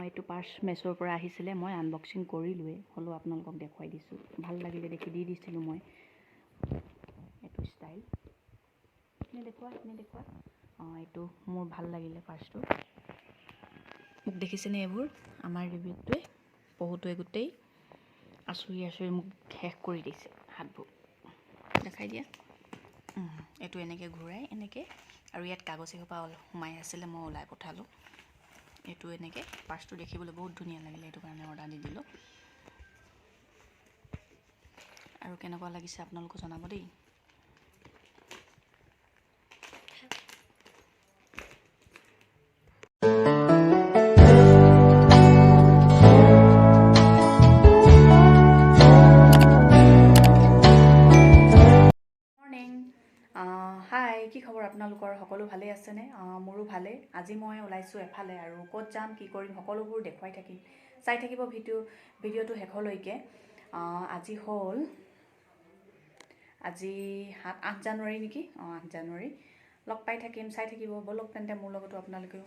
এইটো পাৰ্চ মেছ'ৰ পৰা আহিছিলে, মই আনবক্সিং কৰিলোৱে, হ'লেও আপোনালোকক দেখুৱাই দিছোঁ। ভাল লাগিলে দেখি দি দিছিলোঁ মই। এইটো ষ্টাইল আপুনি দেখুওৱা এইটো মোৰ ভাল লাগিলে পাৰ্চটো। মোক দেখিছেনে এইবোৰ আমাৰ ৰিভিউটোৱে বহুতোৱে গোটেই আচৰি মোক শেষ কৰি দিছে। হাতবোৰ দেখাই দিয়া। এইটো এনেকৈ ঘূৰাই এনেকৈ, আৰু ইয়াত কাগজ এসোপা সোমাই আছিলে, মই ওলাই পঠালোঁ। এইটো এনেকৈ পাৰ্চটো দেখিবলৈ বহুত ধুনীয়া লাগিলে, এইটো কাৰণে অৰ্ডাৰ দি দিলোঁ। আৰু কেনেকুৱা লাগিছে আপোনালোকে জনাব দেই। হাই, কি খবৰ আপোনালোকৰ? সকলো ভালেই আছেনে? মোৰো ভালেই। আজি মই ওলাইছোঁ এফালে, আৰু ক'ত যাম কি কৰিম সকলোবোৰ দেখুৱাই থাকিম। চাই থাকিব ভিডিঅ'টো শেষলৈকে। আজি হ'ল 8 জানুৱাৰী নেকি? 8 জানুৱাৰী। লগ পাই থাকিম, চাই থাকিব। ব'লক তেন্তে মোৰ লগতো আপোনালোকেও।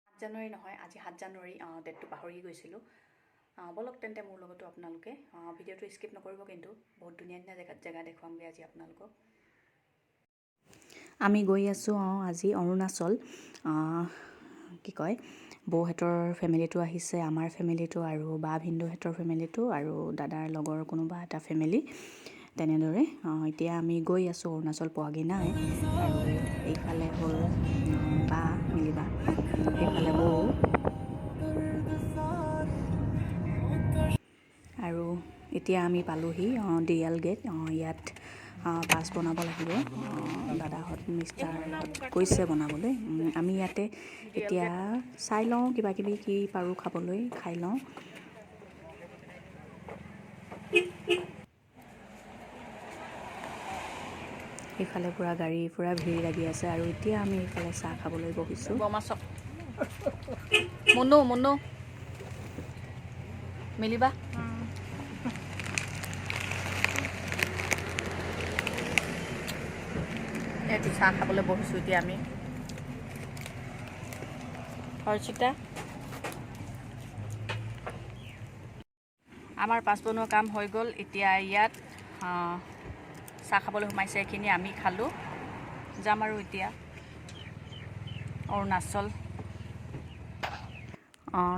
8 জানুৱাৰী নহয়, আজি 7 জানুৱাৰী। ডেটটো পাহৰি গৈছিলোঁ। ব'লক তেন্তে মোৰ লগতো আপোনালোকে। ভিডিঅ'টো স্কিপ নকৰিব কিন্তু। বহুত ধুনীয়া জেগা দেখুৱামগৈ আজি আপোনালোকক। আমি গৈ আছোঁ আজি অৰুণাচল। কি কয়, বৌহঁতৰ ফেমিলিটো আহিছে, আমাৰ ফেমিলিটো, আৰু বা ভিনদেউহঁতৰ ফেমিলিটো, আৰু দাদাৰ লগৰ কোনোবা এটা ফেমিলি, তেনেদৰে। এতিয়া আমি গৈ আছোঁ, অৰুণাচল পোৱাগৈ নাই। আৰু এইফালে হ'ল বা মিলিবা, সেইফালে বৌ, আৰু এতিয়া আমি পালোহি দিয়াল গেট। ইয়াত পাছ বনাব লাগিব। দাদাহঁত মিষ্টাৰহঁত কৈছে বনাবলৈ। আমি ইয়াতে এতিয়া চাই লওঁ, কিবাকিবি কি পাৰোঁ খাবলৈ, খাই লওঁ। সেইফালে পূৰা গাড়ী পূৰা ভিৰ লাগি আছে, আৰু এতিয়া আমি এইফালে চাহ খাবলৈ বহিছোঁ। মুনু মিলিবা, এইটো চাহ খাবলৈ বহিছোঁ এতিয়া আমি। হৰ্ষিতা, আমাৰ পাছ বনোৱা কাম হৈ গ'ল। এতিয়া ইয়াত চাহ খাবলৈ সোমাইছে এইখিনি, আমি খালোঁ। যাম আৰু এতিয়া অৰুণাচল।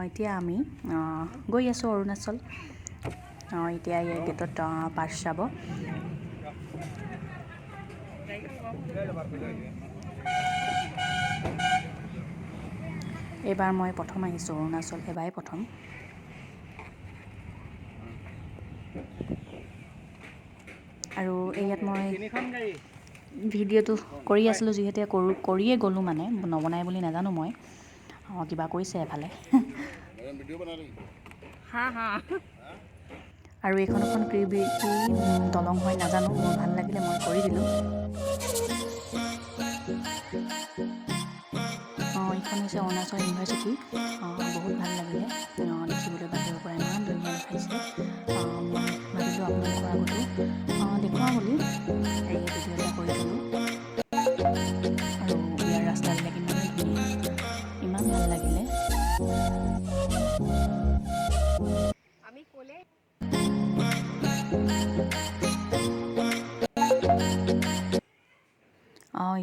এতিয়া আমি গৈ আছোঁ অৰুণাচল। এতিয়া এই গেটত পাছ যাব। এইবাৰ মই প্ৰথম আহিছোঁ অৰুণাচল, এবাৰেই প্ৰথম। আৰু ইয়াত মই ভিডিঅ'টো কৰি আছিলোঁ, যিহেতু কৰিয়ে গ'লোঁ, মানে নবনাই বুলি নাজানো মই। কিবা কৈছে এফালে। আৰু এইখন কি দলং হয় নাজানো, মোৰ ভাল লাগিলে, মই কৰি দিলোঁ। এইখন হৈছে অৰুণাচল ইউনিভাৰ্চিটি। বহুত ভাল লাগিলে দেখিবলৈ, বাহিৰৰ পৰা ইমান ধুনীয়া দেখাইছে। মই ভাবিলোঁ আপোনালোকৰ আগতো দেখুৱাওঁ বুলি এই ভিডিঅ' এটা কৰি থ'লোঁ। আৰু ইয়াৰ ৰাস্তাবিলাক ইমানেই ধুনীয়া, ইমান ভাল লাগিলে।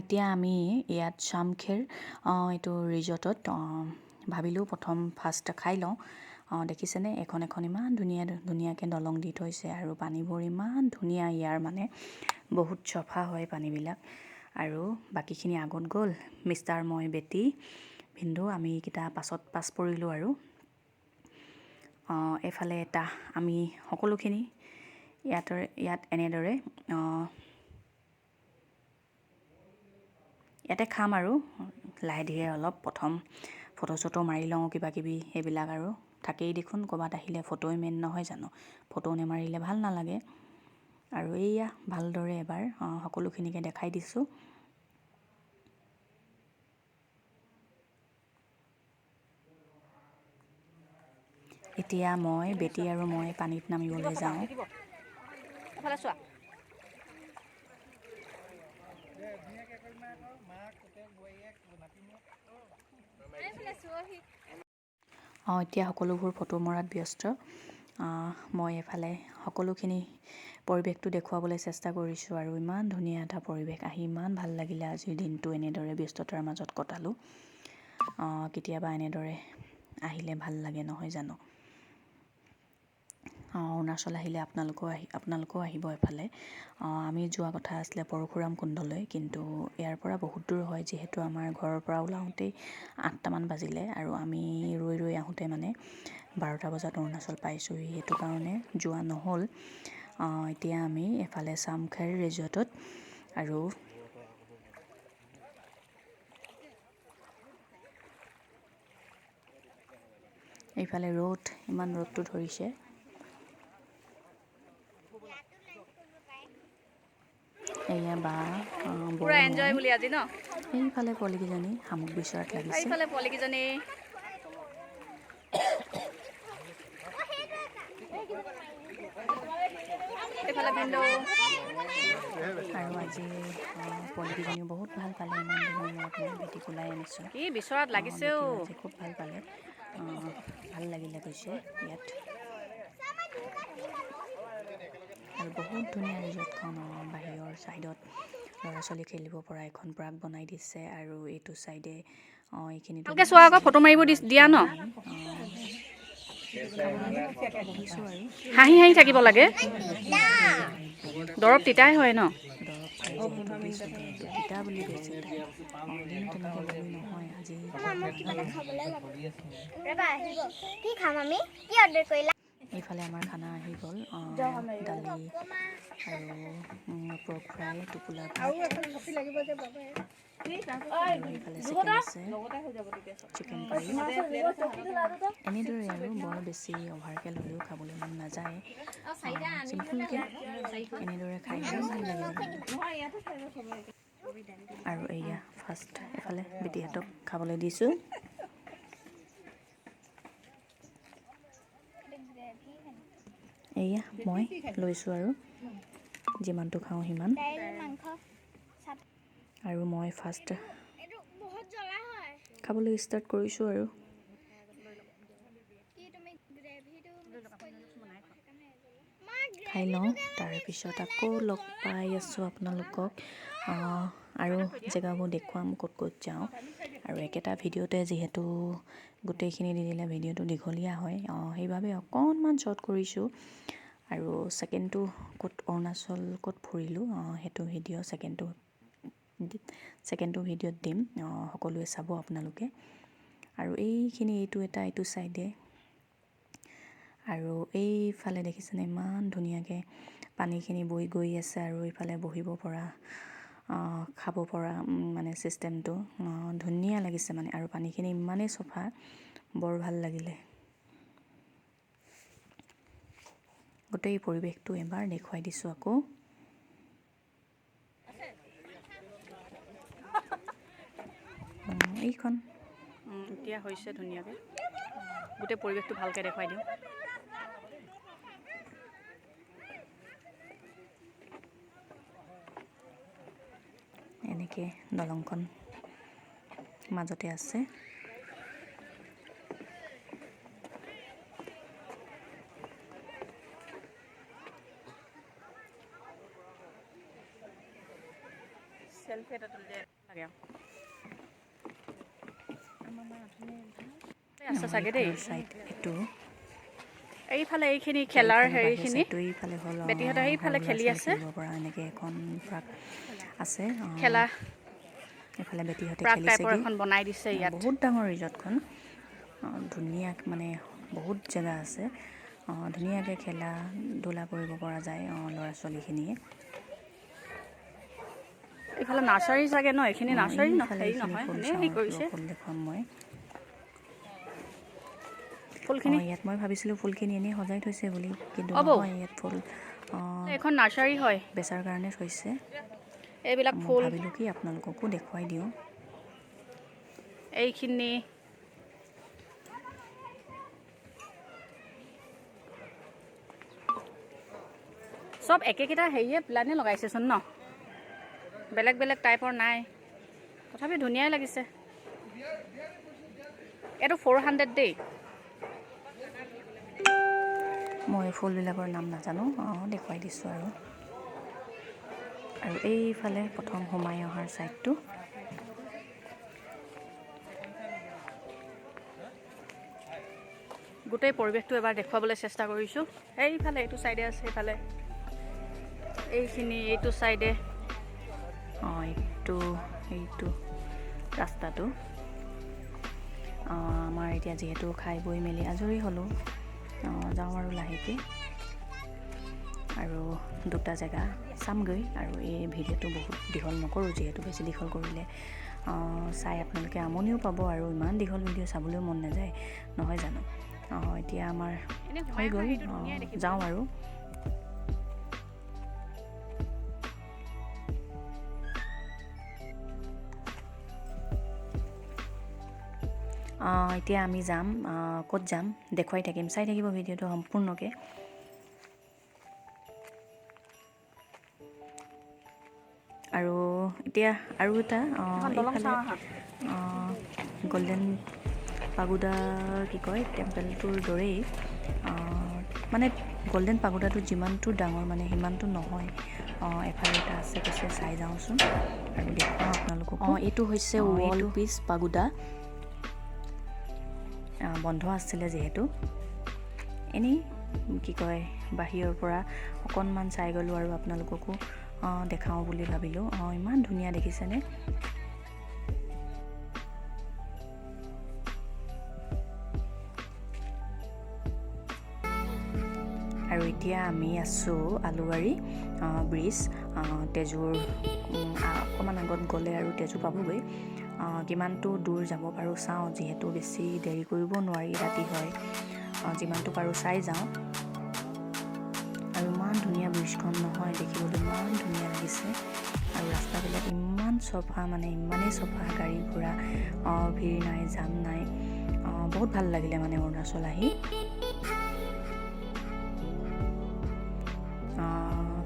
এতিয়া আমি ইয়াত চামখেৰ এইটো ৰিজৰ্টত ভাবিলোঁ ফাৰ্ষ্ট খাই লওঁ। দেখিছেনে, এখন ইমান ধুনীয়াকৈ দলং দি থৈছে, আৰু পানীবোৰ ইমান ধুনীয়া ইয়াৰ, মানে বহুত চফা হয় পানীবিলাক। আৰু বাকীখিনি আগত গ'ল, মিষ্টাৰ, মই, বেটি, ভিনদেউ, আমি কেইটা পাছ পৰিলোঁ। আৰু এইফালে আমি সকলোখিনি ইয়াত এনেদৰে ইয়াতে খাম, আৰু লাহে ধীৰে অলপ প্ৰথম ফটো মাৰি লওঁ, কিবাকিবি সেইবিলাক আৰু থাকেই দেখোন। ক'ৰবাত আহিলে ফটোই মেইন নহয় জানো, ফটো নেমাৰিলে ভাল নালাগে। আৰু এইয়া ভালদৰে এবাৰ সকলোখিনিকে দেখাই দিছোঁ। এতিয়া মই, বেটি আৰু মই পানীত নামিবলৈ যাওঁ। এতিয়া সকলোবোৰ ফটো মৰাত ব্যস্ত। মই এফালে সকলোখিনি পৰিৱেশটো দেখুৱাবলৈ চেষ্টা কৰিছোঁ আৰু ইমান ধুনীয়া এটা পৰিৱেশ আহি ইমান ভাল লাগিলে। আজিৰ দিনটো এনেদৰে ব্যস্ততাৰ মাজত কটালোঁ। কেতিয়াবা এনেদৰে আহিলে ভাল লাগে নহয় জানো। অৰুণাচল আহিলে আপোনালোকেও আহিব এফালে। আমি যোৱা কথা আছিলে পৰশুৰাম কুণ্ডলৈ, কিন্তু ইয়াৰ পৰা বহুত দূৰ হয়, যিহেতু আমাৰ ঘৰৰ পৰা ওলাওঁতেই 8টামান বাজিলে আৰু আমি ৰৈ আহোঁতে মানে 12টা বজাত অৰুণাচল পাইছোঁহি। সেইটো কাৰণে যোৱা নহ'ল। এতিয়া আমি এফালে চামখাইৰ ৰিজৰ্টত আৰু এইফালে ইমান ৰ'দটো ধৰিছে। এয়া বা পুৰা এনজয় বুলি আজি ন। এইফালে পোৱালিকেইজনী শামুক বিচৰাত লাগিছে। এইফালে পোৱালিকেইজনী এইফালে ভিন্দৌ। আৰু আজি পোৱালিকেইজনীও বহুত ভাল পালে। ইমান দিনৰ মূৰত মই বেটিক ওলাই আনিছোঁ। কি বিচৰাত লাগিছেও। বেটিও আজি খুব ভাল পালে। ভাল লাগিলে কৈছে ইয়াত। আৰু বহুত ধুনীয়া ৰিজৰ্টখন। বাহিৰৰ ছাইডত ল'ৰা ছোৱালী খেলিব পৰা এখন পাৰ্ক বনাই দিছে আৰু এইটো ছাইডে এইখিনিতো ভালকে চোৱা আকৌ, ফটো মাৰিব দিয়া ন। বহিছোঁ আৰু হাঁহি থাকিব লাগে। দৰৱ তিতাই হয় ন। দৰৱ খাই যিহেতু বেছি তিতা বুলি কৈছে তাই। এদিনো তেনেকৈ বমি নহয়। আজি কি খাম আমি? কি অৰ্ডাৰ কৰিলা? এইফালে আমাৰ খানা আহি গ'ল। দালি আৰু পৰ্ক ফ্ৰাই, টোপোলা ভাত আৰু এইফালে চিকেন আছে, চিকেন কাৰী। এনেদৰে আৰু বৰ বেছি অভাৰকৈ ল'লেও খাবলৈ মন নাযায়। চিম্পুলকৈ এনেদৰে খাই ভাল লাগিলে কিন্তু। আৰু এয়া ফাৰ্ষ্ট এফালে বেটীহঁতক খাবলৈ দিছোঁ। এয়া মই লৈছোঁ আৰু যিমানটো খাওঁ সিমান। আৰু মই ফাৰ্ষ্ট খাবলৈ ষ্টাৰ্ট কৰিছোঁ আৰু খাই লওঁ। তাৰপিছত আকৌ লগ পাই আছোঁ আপোনালোকক আৰু জেগাবোৰ দেখুৱাম ক'ত ক'ত যাওঁ। আৰু একেটা ভিডিঅ'তে যিহেতু গোটেইখিনি দি দিলে ভিডিঅ'টো দীঘলীয়া হয়, সেইবাবে অকণমান শ্বৰ্ট কৰিছোঁ। আৰু ছেকেণ্ডটো অৰুণাচল ক'ত ফুৰিলোঁ সেইটো ভিডিঅ' ছেকেণ্ডটো ভিডিঅ'ত দিম। সকলোৱে চাব আপোনালোকে। আৰু এইটো ছাইডে আৰু এইফালে দেখিছেনে ইমান ধুনীয়াকৈ পানীখিনি বৈ গৈ আছে আৰু এইফালে বহিব পৰা খাব পৰা মানে ছিষ্টেমটো ধুনীয়া লাগিছে মানে। আৰু পানীখিনি ইমানেই চফা, বৰ ভাল লাগিলে। গোটেই পৰিৱেশটো এবাৰ দেখুৱাই দিছোঁ আকৌ। এইখন এতিয়া হৈছে ধুনীয়াকৈ। গোটেই পৰিৱেশটো ভালকৈ দেখুৱাই দিওঁ। এনেকৈ দলংখন মাজতে আছে। চেলফি এটা তুলি লাগে আছে চাগে দেই। এইটো এইফালে এইখিনি খেলাৰ হেৰিখিনি এইফালে হ'ল বেটীহঁতে সেইফালে খেলি আছে। খেলিব পৰা এনেকৈ এখন পাৰ্ক আছে। খেলা এইফালে বেটীহঁতে পাৰ্ক টাইপৰ খেলিছেগৈ। এখন বনাই দিছে ইয়াত। বহুত ডাঙৰ ৰিজৰ্টখন। ধুনীয়া মানে বহুত জেগা আছে। ধুনীয়াকৈ খেলা ধূলা কৰিব পৰা যায় ল'ৰা ছোৱালীখিনিয়ে। এইফালে নাৰ্চাৰী চাগে ন। এইখিনি নাৰ্চাৰী হেৰি নহয়, এনেই হেৰি কৰিছে ফুল দেখুৱাম মই। ফুলখিনি। ইয়াত মই ভাবিছিলোঁ ফুলখিনি এনেই সজাই থৈছে বুলি, কিন্তু বৌ নহয়, ইয়াত ফুল এইখন নাৰ্চাৰী হয়। বেচাৰ কাৰণে থৈছে। এইবিলাক মই ফুল ভাবিলোঁ কি আপোনালোককো দেখুৱাই দিওঁ। এইখিনি চব একেকেইটা হেৰিয়ে প্লানে লগাইছেচোন ন। বেলেগ বেলেগ টাইপৰ নাই, তথাপি ধুনীয়াই লাগিছে। এইটো 400 দেই। মই ফুলবিলাকৰ নাম নাজানো, দেখুৱাই দিছোঁ আৰু এইফালে প্ৰথম সোমাই অহাৰ ছাইডটো গোটেই পৰিৱেশটো এবাৰ দেখুৱাবলৈ চেষ্টা কৰিছোঁ। এইফালে এইটো ছাইডে আছে, এইফালে এইখিনি এইটো ছাইডে এইটো ৰাস্তাটো আমাৰ এতিয়া যিহেতু খাই বৈ মেলি আজৰি হ'লোঁ, যাওঁ আৰু লাহেকৈ আৰু দুটা জেগা চামগৈ। আৰু এই ভিডিঅ'টো বহুত দীঘল নকৰোঁ, যিহেতু বেছি দীঘল কৰিলে চাই আপোনালোকে আমনিও পাব আৰু ইমান দীঘল ভিডিঅ' চাবলৈও মন নাযায়, নহয় জানো? এতিয়া আমাৰ হৈ গ'ল, যাওঁ আৰু এতিয়া আমি যাম, ক'ত যাম দেখুৱাই থাকিম, চাই থাকিব ভিডিঅ'টো সম্পূৰ্ণকৈ। আৰু এতিয়া আৰু এটা এইফালে গল্ডেন পাগোডা কি কয় টেম্পলটোৰ দৰেই, মানে গল্ডেন পাগোডাটো যিমানটো ডাঙৰ মানে সিমানটো নহয়। এফালে এটা আছে, কৈছে চাই যাওঁচোন আৰু দেখুৱাওঁ আপোনালোকক। এইটো হৈছে ৱল পিচ পাগোডা, বন্ধ আছিলে যিহেতু, এনেই কি কয় বাহিৰৰ পৰা অকণমান চাই গ'লোঁ আৰু আপোনালোককো দেখাওঁ বুলি ভাবিলোঁ। ইমান ধুনীয়া দেখিছেনে? আৰু এতিয়া আমি আছোঁ আলুবাৰী ব্ৰিজ, তেজুৰ অকণমান আগত গ'লে আৰু তেজু পাবগৈ। কিমানটো দূৰ যাব পাৰোঁ চাওঁ, যিহেতু বেছি দেৰি কৰিব নোৱাৰি, ৰাতি হয়। যিমানটো পাৰোঁ চাই যাওঁ। আৰু ইমান ধুনীয়া ব্ৰিজখন নহয়, দেখিবলৈ ইমান ধুনীয়া লাগিছে। আৰু ৰাস্তাবিলাক ইমান চফা, মানে ইমানেই চফা, গাড়ী ঘোঁৰা ভিৰ নাই, জাম নাই। বহুত ভাল লাগিলে মানে অৰুণাচল আহি।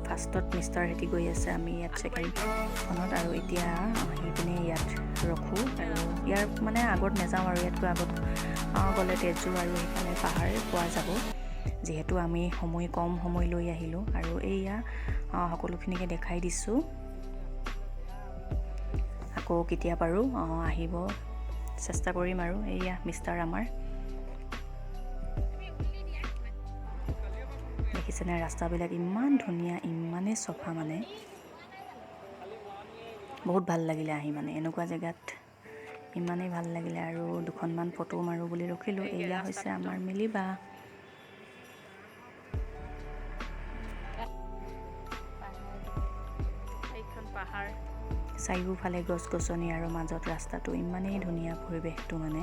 ফাৰ্ষ্টত মিষ্টাৰ হেঁতি গৈ আছে, আমি ইয়াত ছেকেণ্ডখনত, আৰু এতিয়া আহি পিনে ইয়াত ৰখোঁ। আৰু ইয়াৰ মানে আগত নাযাওঁ আৰু ইয়াতকৈ আগত গ'লে তেজু আৰু সেইফালে পাহাৰ পোৱা যাব, যিহেতু আমি কম সময় লৈ আহিলোঁ। আৰু এইয়া সকলোখিনিকে দেখাই দিছোঁ। আকৌ কেতিয়া পাৰোঁ আহিব চেষ্টা কৰিম। আৰু এইয়া মিষ্টাৰ আমাৰ, দেখিছেনে ৰাস্তাবিলাক ইমান ধুনীয়া, ইমানেই চফা, মানে বহুত ভাল লাগিলে আহি, মানে এনেকুৱা জেগাত ইমানেই ভাল লাগিলে। আৰু দুখনমান ফটো মাৰোঁ বুলি ৰখিলোঁ। এয়া হৈছে আমাৰ মিলিবা। এইখন পাহাৰ, চাৰিওফালে গছ গছনি আৰু মাজত ৰাস্তাটো, ইমানেই ধুনীয়া পৰিৱেশটো মানে।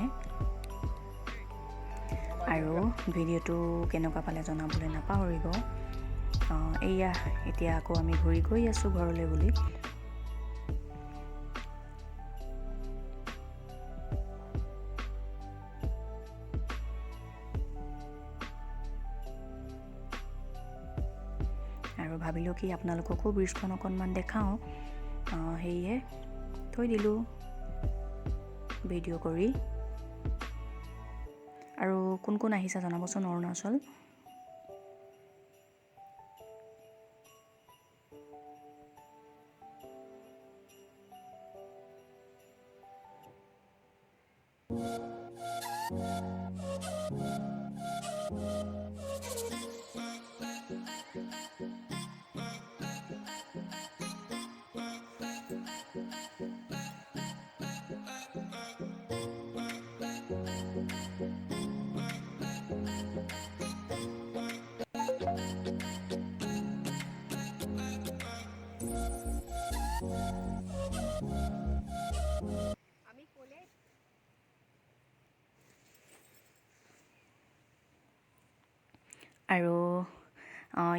আৰু ভিডিঅ'টো কেনেকুৱা পালে জনাবলৈ নাপাহৰিব। এইয়া এতিয়া আকৌ আমি ঘূৰি গৈ আছোঁ ঘৰলৈ বুলি। আৰু ভাবিলোঁ কি আপোনালোককো ব্ৰিজখন অকণমান দেখাওঁ, সেয়ে থৈ দিলোঁ ভিডিঅ' কৰি। আৰু কোন কোন আহিছে জনাবচোন অৰুণাচল। আৰু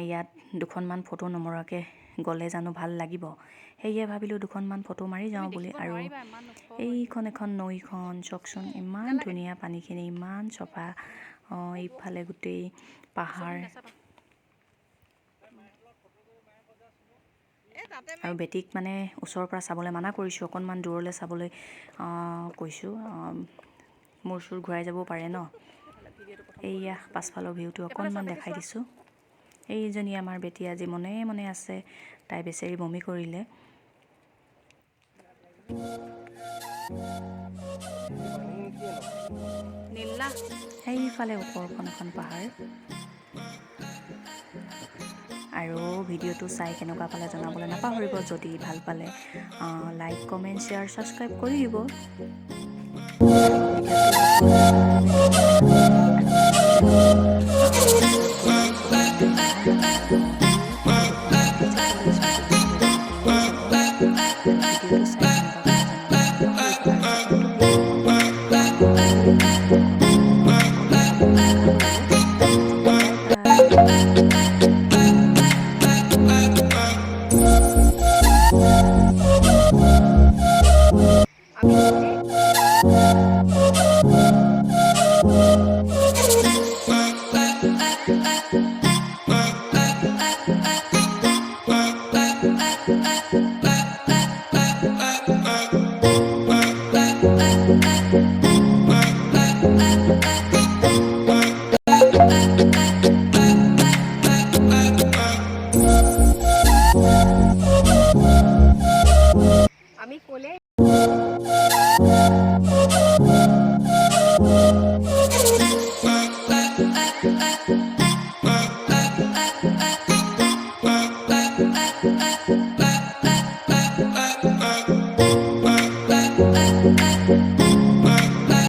ইয়াত দুখনমান ফটো নমৰাকৈ গ'লে জানো ভাল লাগিব, সেয়ে ভাবিলোঁ দুখনমান ফটো মাৰি যাওঁ বুলি। আৰু এইখন এখন নৈখন চাওকচোন, ইমান ধুনীয়া, পানীখিনি ইমান চফা। এইফালে গোটেই পাহাৰ। আৰু বেটিক মানে ওচৰৰ পৰা চাবলৈ মানা কৰিছোঁ, অকণমান দূৰলৈ চাবলৈ কৈছোঁ, মূৰ চুৰ ঘূৰাই যাব পাৰে ন। এইয়া পাছফালৰ ভিউটো অকণমান দেখাই দিছোঁ। এইজনী আমাৰ বেটী আজি মনে মনে আছে, তাই বেচেৰি বমি কৰিলে। নীলা সেইফালে ওপৰখন এখন পাহাৰ। আৰু ভিডিঅ'টো চাই কেনেকুৱা পালে জনাবলৈ নাপাহৰিব। যদি ভাল পালে লাইক, কমেণ্ট, শ্বেয়াৰ, ছাবস্ক্ৰাইব কৰি দিব। আমি ক'লে